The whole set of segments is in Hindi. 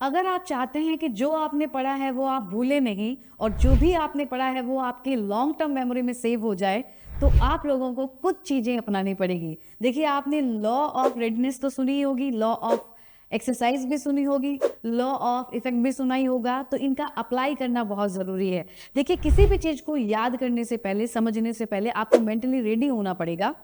अगर आप चाहते हैं कि जो आपने पढ़ा है वो आप भूले नहीं और जो भी आपने पढ़ा है वो आपकी लॉन्ग टर्म मेमोरी में सेव हो जाए, तो आप लोगों को कुछ चीज़ें अपनानी पड़ेगी। देखिए, आपने लॉ ऑफ रेडनेस तो सुनी ही होगी, लॉ ऑफ एक्सरसाइज भी सुनी होगी, लॉ ऑफ इफेक्ट भी सुना ही होगा, तो इनका अप्लाई करना बहुत ज़रूरी है। देखिए, किसी भी चीज़ को याद करने से पहले, समझने से पहले आपको मेंटली रेडी होना पड़ेगा।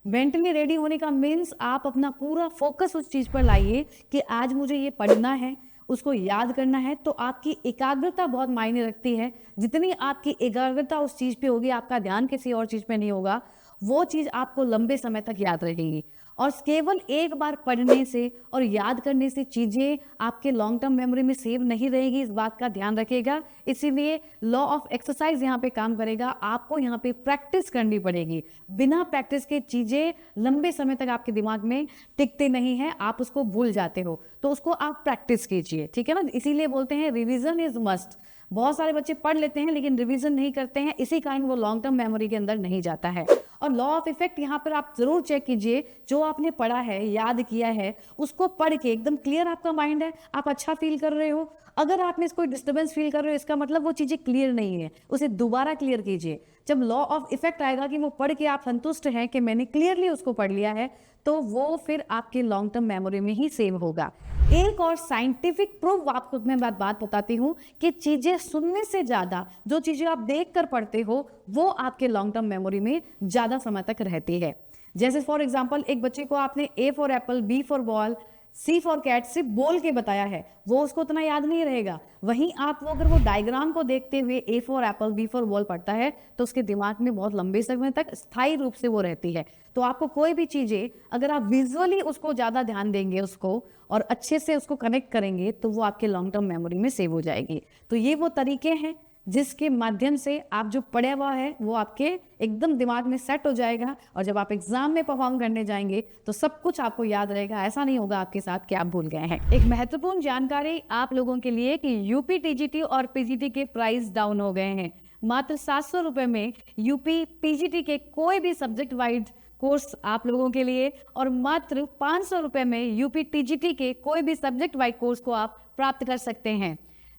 मेंटली रेडी होने का मीन्स आप अपना पूरा फोकस उस चीज़ पर लाइए कि आज मुझे ये पढ़ना है, उसको याद करना है। तो आपकी एकाग्रता बहुत मायने रखती है। जितनी आपकी एकाग्रता उस चीज़ पे होगी, आपका ध्यान किसी और चीज़ पे नहीं होगा, वो चीज़ आपको लंबे समय तक याद रहेगी। और केवल एक बार पढ़ने से और याद करने से चीज़ें आपके लॉन्ग टर्म मेमोरी में सेव नहीं रहेगी, इस बात का ध्यान रखिएगा। इसीलिए लॉ ऑफ एक्सरसाइज यहाँ पे काम करेगा। आपको यहाँ पे प्रैक्टिस करनी पड़ेगी। बिना प्रैक्टिस के चीज़ें लंबे समय तक आपके दिमाग में टिकते नहीं हैं, आप उसको भूल जाते हो। तो उसको आप प्रैक्टिस कीजिए, ठीक है ना। इसीलिए बोलते हैं रिवीजन इज मस्ट। बहुत सारे बच्चे पढ़ लेते हैं लेकिन रिवीजन नहीं करते हैं, इसी कारण वो लॉन्ग टर्म मेमोरी के अंदर नहीं जाता है। और लॉ ऑफ इफेक्ट यहाँ पर आप जरूर चेक कीजिए, जो आपने पढ़ा है, याद किया है, उसको पढ़ के एकदम क्लियर आपका माइंड है, आप अच्छा फील कर रहे हो। अगर आप में कोई डिस्टर्बेंस फील कर रहे हो, इसका मतलब वो चीज़ें क्लियर नहीं है, उसे दोबारा क्लियर कीजिए। जब लॉ ऑफ इफेक्ट आएगा कि वो पढ़ के आप संतुष्ट हैं कि मैंने क्लियरली उसको पढ़ लिया है, तो वो फिर आपके लॉन्ग टर्म मेमोरी में ही सेव होगा। एक और साइंटिफिक प्रूफ आपको मैं बात बताती हूँ कि चीजें सुनने से ज्यादा जो चीजें आप देख कर पढ़ते हो वो आपके लॉन्ग टर्म मेमोरी में ज्यादा समय तक रहती है। जैसे फॉर एग्जाम्पल, एक बच्चे को आपने A for apple, B for ball, C for cat सिर्फ बोल के बताया है, वो उसको उतना याद नहीं रहेगा। वहीं आप वो अगर वो डायग्राम को देखते हुए A for apple, B for ball पढ़ता है, तो उसके दिमाग में बहुत लंबे समय तक स्थायी रूप से वो रहती है। तो आपको कोई भी चीजें अगर आप विजुअली उसको ज्यादा ध्यान देंगे उसको और अच्छे से उसको कनेक्ट करेंगे, तो वो आपके लॉन्ग टर्म मेमोरी में सेव हो जाएगी। तो ये वो तरीके हैं जिसके माध्यम से आप जो पढ़ा हुआ है वो आपके एकदम दिमाग में सेट हो जाएगा, और जब आप एग्जाम में परफॉर्म करने जाएंगे तो सब कुछ आपको याद रहेगा। ऐसा नहीं होगा आपके साथ कि आप भूल गए हैं। एक महत्वपूर्ण जानकारी आप लोगों के लिए कि यूपी टीजीटी और पीजीटी के प्राइस डाउन हो गए हैं। मात्र 700 रुपए में यूपी पीजीटी के कोई भी सब्जेक्ट वाइज कोर्स आप लोगों के लिए, और मात्र 500 रुपए में यूपी टीजीटी के कोई भी सब्जेक्ट वाइज कोर्स को आप प्राप्त कर सकते हैं।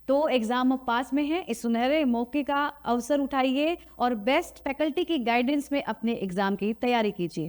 तो एग्जाम पास में है, इस सुनहरे मौके का अवसर उठाइए और बेस्ट फैकल्टी की गाइडेंस में अपने एग्जाम की तैयारी कीजिए।